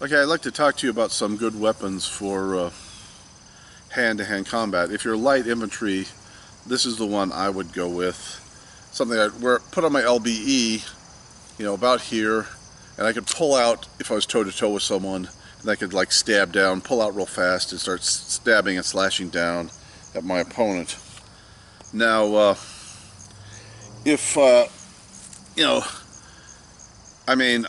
Okay, I'd like to talk to you about some good weapons for hand-to-hand combat. If you're light infantry, this is the one I would go with. Something I'd put on my LBE, about here, and I could pull out if I was toe-to-toe with someone, and I could like stab down, pull out real fast, and start stabbing and slashing down at my opponent. Now, if you know, I mean,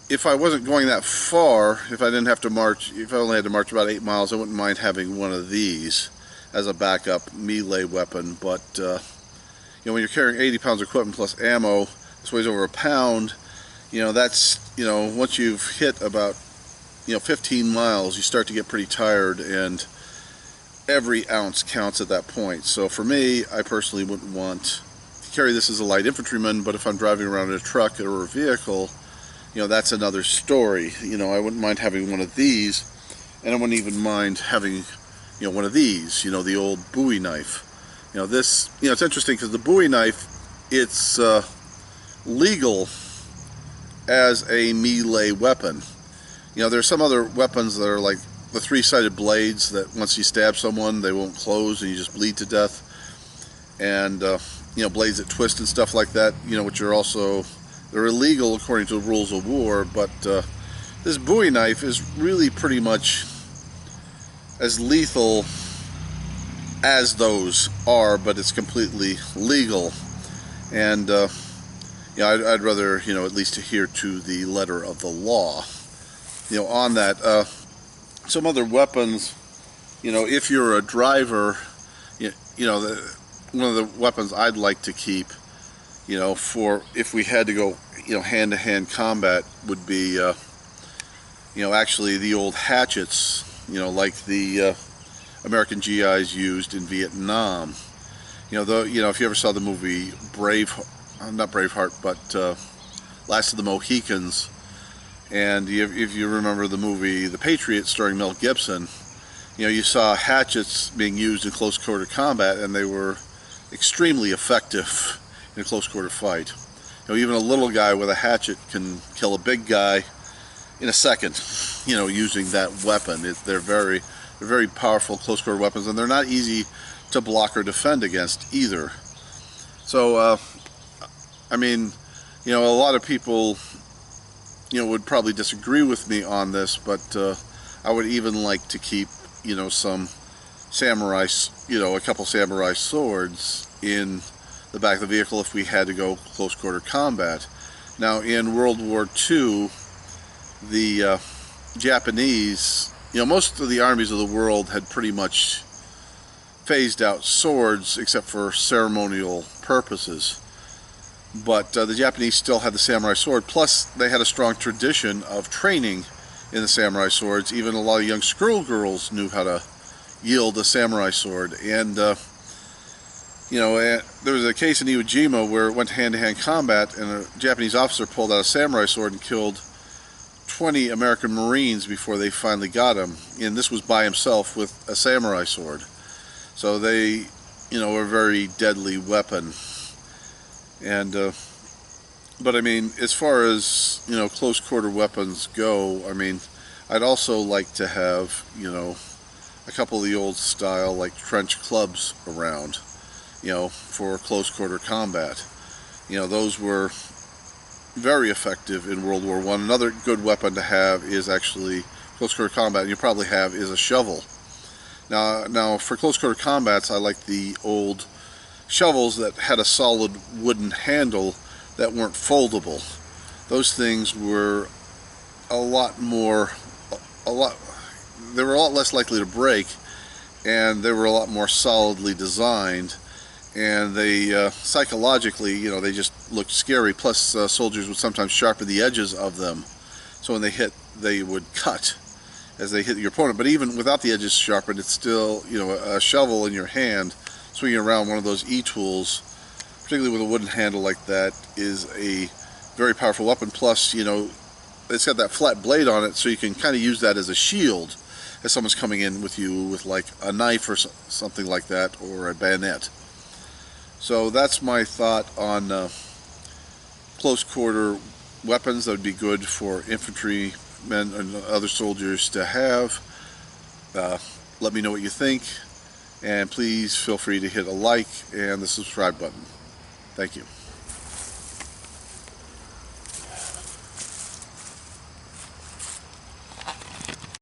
if I wasn't going that far, if I didn't have to march, if I only had to march about 8 miles, I wouldn't mind having one of these as a backup melee weapon. But when you're carrying 80 pounds of equipment plus ammo, this weighs over a pound. That's once you've hit about 15 miles, you start to get pretty tired, and every ounce counts at that point. So for me, I personally wouldn't want to carry this as a light infantryman, but if I'm driving around in a truck or a vehicle, that's another story. I wouldn't mind having one of these, and I wouldn't even mind having, one of these, the old Bowie knife. It's interesting because the Bowie knife, it's legal as a melee weapon. There's some other weapons that are like the three-sided blades that once you stab someone, they won't close and you just bleed to death. And, blades that twist and stuff like that, which are also, they're illegal according to the rules of war, but this Bowie knife is really pretty much as lethal as those are, but it's completely legal. And I'd rather at least adhere to the letter of the law. On that, some other weapons, if you're a driver, one of the weapons I'd like to keep, for if we had to go, hand-to-hand combat would be, actually the old hatchets, like the American GIs used in Vietnam. If you ever saw the movie not Braveheart, but Last of the Mohicans, and if you remember the movie The Patriot starring Mel Gibson, you saw hatchets being used in close quarter combat, and they were extremely effective in a close quarter fight. Even a little guy with a hatchet can kill a big guy in a second, using that weapon. They're very powerful close quarter weapons, and they're not easy to block or defend against either. So, a lot of people, would probably disagree with me on this, but I would even like to keep, some samurai, a couple samurai swords in the back of the vehicle if we had to go close quarter combat. Now, in World War II, the Japanese, most of the armies of the world had pretty much phased out swords except for ceremonial purposes. But the Japanese still had the samurai sword, plus they had a strong tradition of training in the samurai swords. Even a lot of young schoolgirls knew how to yield a samurai sword. And there was a case in Iwo Jima where it went hand-to-hand combat, and a Japanese officer pulled out a samurai sword and killed 20 American Marines before they finally got him. And this was by himself with a samurai sword. So they, were a very deadly weapon. And but as far as close quarter weapons go, I'd also like to have a couple of the old style like trench clubs around, for close quarter combat. Those were very effective in World War I. Another good weapon to have is actually close quarter combat, and you probably have, is a shovel. Now for close quarter combats, I like the old shovels that had a solid wooden handle that weren't foldable. Those things were they were a lot less likely to break, and they were a lot more solidly designed, and they psychologically, they just looked scary. Plus soldiers would sometimes sharpen the edges of them, so when they hit, they would cut as they hit your opponent. But even without the edges sharpened, it's still, a shovel in your hand swinging around, one of those e-tools, particularly with a wooden handle like that, is a very powerful weapon. Plus, it's got that flat blade on it, so you can kind of use that as a shield as someone's coming in with you with like a knife or something like that, or a bayonet. So that's my thought on close quarter weapons that would be good for infantry, men and other soldiers to have. Let me know what you think, and please feel free to hit a like and the subscribe button. Thank you.